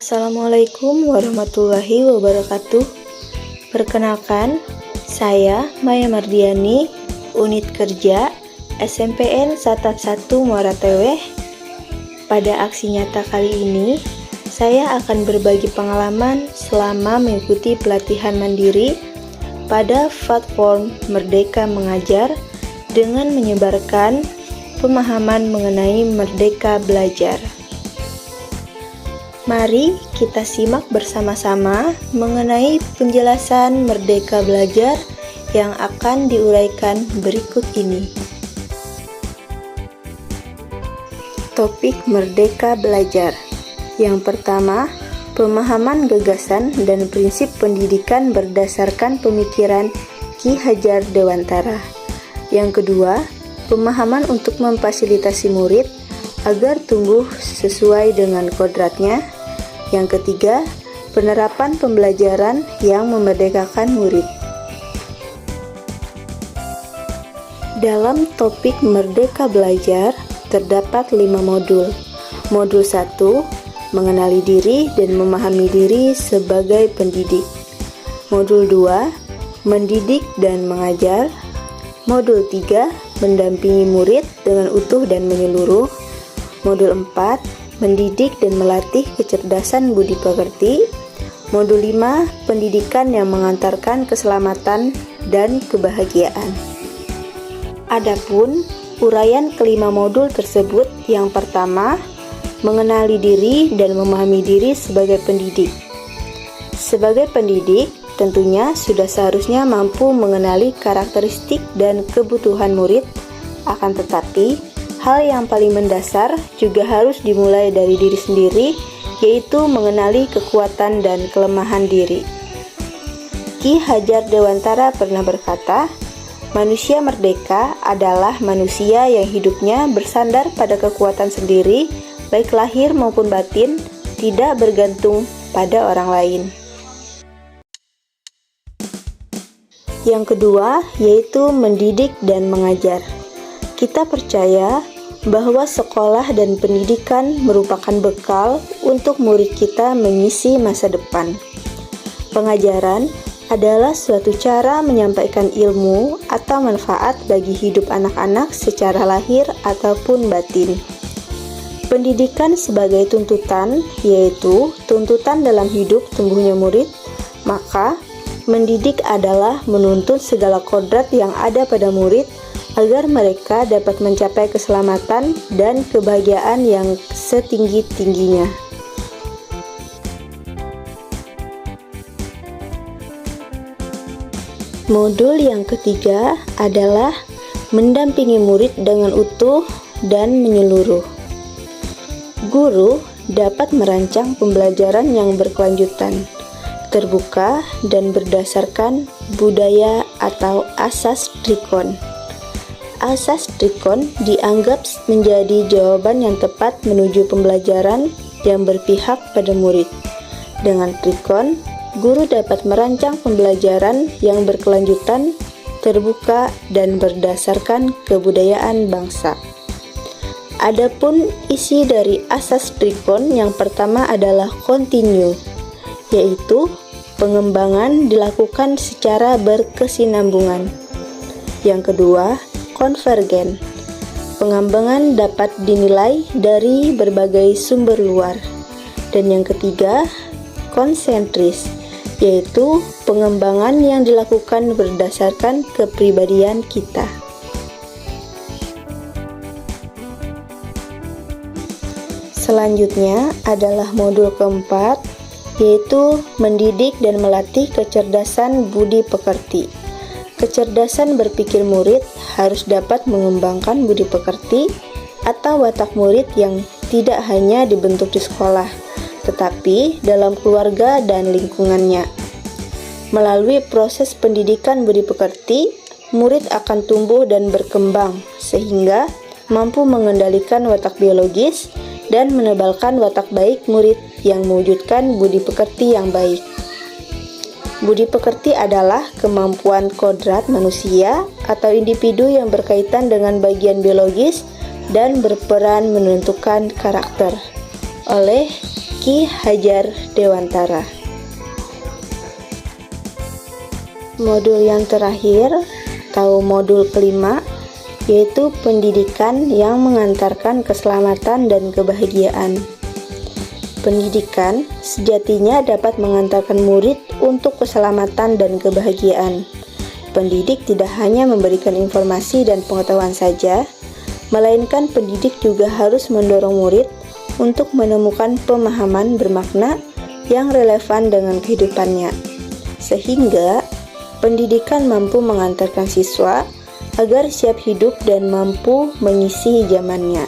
Assalamualaikum warahmatullahi wabarakatuh. Perkenalkan, saya Maya Mardiani, Unit Kerja SMPN Satap 1 Muara Teweh. Pada aksi nyata kali ini, saya akan berbagi pengalaman selama mengikuti pelatihan mandiri pada platform Merdeka Mengajar dengan menyebarkan pemahaman mengenai Merdeka Belajar. Mari kita simak bersama-sama mengenai penjelasan Merdeka Belajar yang akan diuraikan berikut ini. Topik Merdeka Belajar. Yang pertama, pemahaman gagasan dan prinsip pendidikan berdasarkan pemikiran Ki Hajar Dewantara. Yang kedua, pemahaman untuk memfasilitasi murid agar tumbuh sesuai dengan kodratnya. Yang ketiga, penerapan pembelajaran yang memerdekakan murid. Dalam topik Merdeka Belajar, terdapat 5 modul. Modul 1, mengenali diri dan memahami diri sebagai pendidik. Modul 2, mendidik dan mengajar. Modul 3, mendampingi murid dengan utuh dan menyeluruh. Modul 4, mendidik dan melatih kecerdasan budi pekerti. Modul 5, pendidikan yang mengantarkan keselamatan dan kebahagiaan. Adapun uraian kelima modul tersebut, yang pertama, mengenali diri dan memahami diri sebagai pendidik. Sebagai pendidik, tentunya sudah seharusnya mampu mengenali karakteristik dan kebutuhan murid, akan tetapi hal yang paling mendasar juga harus dimulai dari diri sendiri, yaitu mengenali kekuatan dan kelemahan diri. Ki Hajar Dewantara pernah berkata, manusia merdeka adalah manusia yang hidupnya bersandar pada kekuatan sendiri, baik lahir maupun batin, tidak bergantung pada orang lain. Yang kedua, yaitu mendidik dan mengajar. Kita percaya bahwa sekolah dan pendidikan merupakan bekal untuk murid kita mengisi masa depan. Pengajaran adalah suatu cara menyampaikan ilmu atau manfaat bagi hidup anak-anak secara lahir ataupun batin. Pendidikan sebagai tuntutan, yaitu tuntutan dalam hidup tumbuhnya murid, maka mendidik adalah menuntut segala kodrat yang ada pada murid agar mereka dapat mencapai keselamatan dan kebahagiaan yang setinggi-tingginya. Modul yang ketiga adalah mendampingi murid dengan utuh dan menyeluruh. Guru dapat merancang pembelajaran yang berkelanjutan, terbuka, dan berdasarkan budaya atau asas Trikon. Asas Trikon dianggap menjadi jawaban yang tepat menuju pembelajaran yang berpihak pada murid. Dengan Trikon, guru dapat merancang pembelajaran yang berkelanjutan, terbuka, dan berdasarkan kebudayaan bangsa. Adapun isi dari asas Trikon yang pertama adalah continue, yaitu pengembangan dilakukan secara berkesinambungan. Yang kedua, konvergen. Pengembangan dapat dinilai dari berbagai sumber luar. Dan yang ketiga, konsentris, yaitu pengembangan yang dilakukan berdasarkan kepribadian kita. Selanjutnya adalah modul keempat, yaitu mendidik dan melatih kecerdasan budi pekerti. Kecerdasan berpikir murid harus dapat mengembangkan budi pekerti atau watak murid yang tidak hanya dibentuk di sekolah, tetapi dalam keluarga dan lingkungannya. Melalui proses pendidikan budi pekerti, murid akan tumbuh dan berkembang sehingga mampu mengendalikan watak biologis dan menebalkan watak baik murid yang mewujudkan budi pekerti yang baik. Budi pekerti adalah kemampuan kodrat manusia atau individu yang berkaitan dengan bagian biologis dan berperan menentukan karakter. Oleh Ki Hajar Dewantara. Modul yang terakhir atau modul kelima yaitu pendidikan yang mengantarkan keselamatan dan kebahagiaan. Pendidikan sejatinya dapat mengantarkan murid untuk keselamatan dan kebahagiaan. Pendidik tidak hanya memberikan informasi dan pengetahuan saja, melainkan pendidik juga harus mendorong murid untuk menemukan pemahaman bermakna yang relevan dengan kehidupannya, sehingga pendidikan mampu mengantarkan siswa agar siap hidup dan mampu mengisi zamannya.